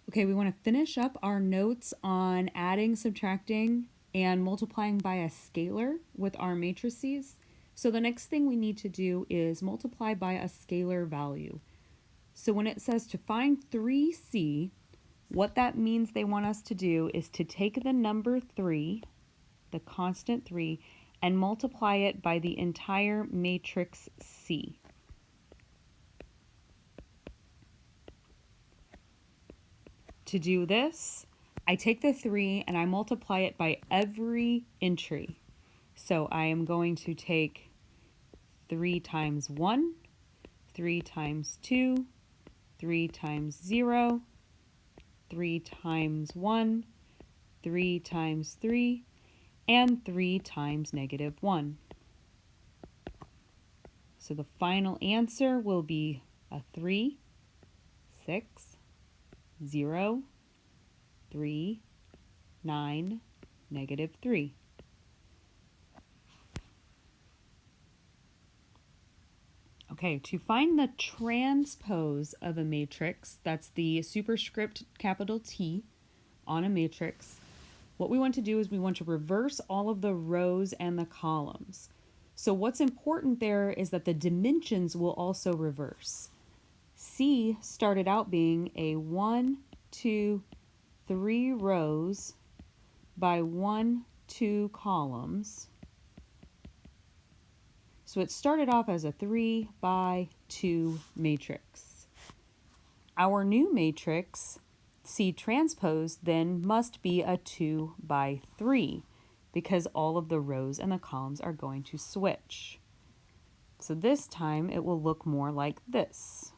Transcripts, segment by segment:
Okay, we want to finish up our notes on adding, subtracting, and multiplying by a scalar with our matrices. So the next thing we need to do is multiply by a scalar value. So when it says to find 3c, what that means they want us to do is to take the number 3, the constant 3, and multiply it by the entire matrix C. To do this, I take the 3 and I multiply it by every entry. So I am going to take 3 times 1, 3 times 2, 3 times 0, 3 times 1, 3 times 3, and 3 times -1. So the final answer will be a 3, 6, 0, 3, 9, -3. Okay, to find the transpose of a matrix, that's the superscript capital T on a matrix, what we want to do is we want to reverse all of the rows and the columns. So what's important there is that the dimensions will also reverse. C started out being a 1, 2, 3 rows by 1, 2 columns. So it started off as a 3 by 2 matrix. Our new matrix, C transpose, then must be a 2 by 3 because all of the rows and the columns are going to switch. So this time it will look more like this.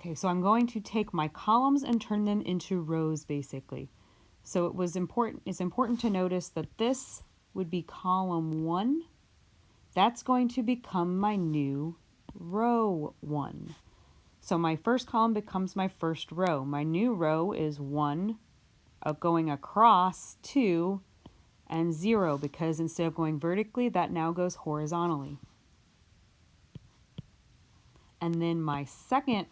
Okay, so I'm going to take my columns and turn them into rows basically. So it's important to notice that this would be column 1. That's going to become my new row 1. So my first column becomes my first row. My new row is 1 going across 2 and 0 because instead of going vertically, that now goes horizontally. And then my second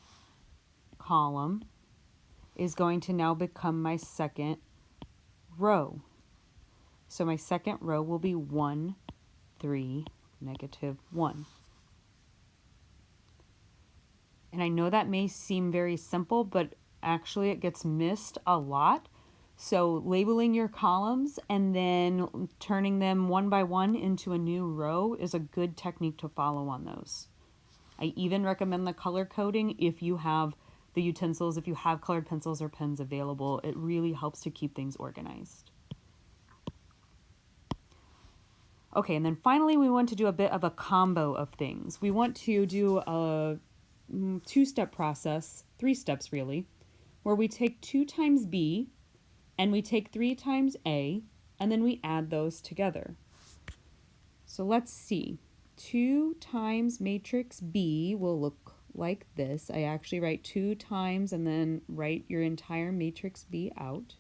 column is going to now become my second row. So my second row will be 1, 3, -1. And I know that may seem very simple, but actually it gets missed a lot. So labeling your columns and then turning them one by one into a new row is a good technique to follow on those. I even recommend the color coding if you have the utensils, if you have colored pencils or pens available. It really helps to keep things organized. Okay, and then finally we want to do a bit of a combo of things. We want to do a 2-step process, 3 steps really, where we take 2 times B and we take 3 times A and then we add those together. So let's see. 2 times matrix B will look like this. I actually write 2 times and then write your entire matrix B out.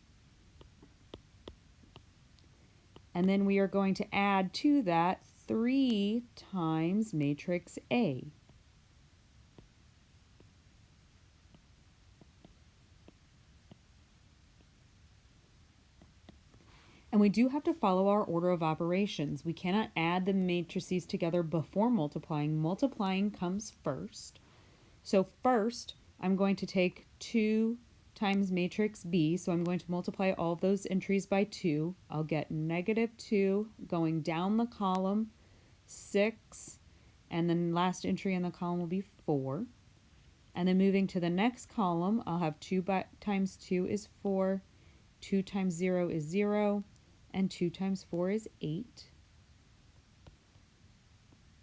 And then we are going to add to that 3 times matrix A. And we do have to follow our order of operations. We cannot add the matrices together before multiplying. Multiplying comes first. So first, I'm going to take 2 times matrix B. So I'm going to multiply all of those entries by 2. I'll get -2 going down the column, 6, and then last entry in the column will be 4. And then moving to the next column, I'll have 2 times 2 is 4, 2 times 0 is 0, and 2 times 4 is 8.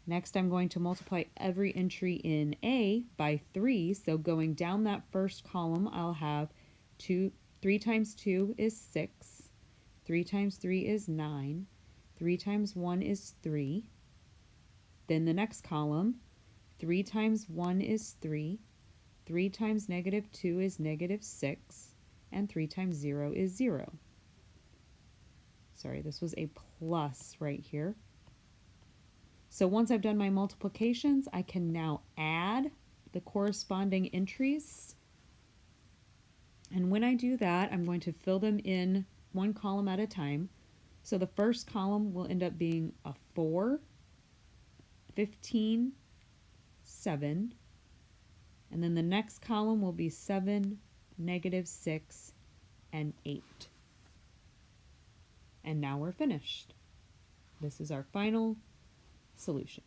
Next, I'm going to multiply every entry in A by 3. So going down that first column, I'll have 3 times 2 is 6. 3 times 3 is 9. 3 times 1 is 3. Then the next column, 3 times 1 is 3. 3 times -2 is -6. And 3 times 0 is 0. Sorry, this was a plus right here. So once I've done my multiplications, I can now add the corresponding entries. And when I do that, I'm going to fill them in one column at a time. So the first column will end up being a 4, 15, 7. And then the next column will be 7, -6, and 8. And now we're finished. This is our final solution.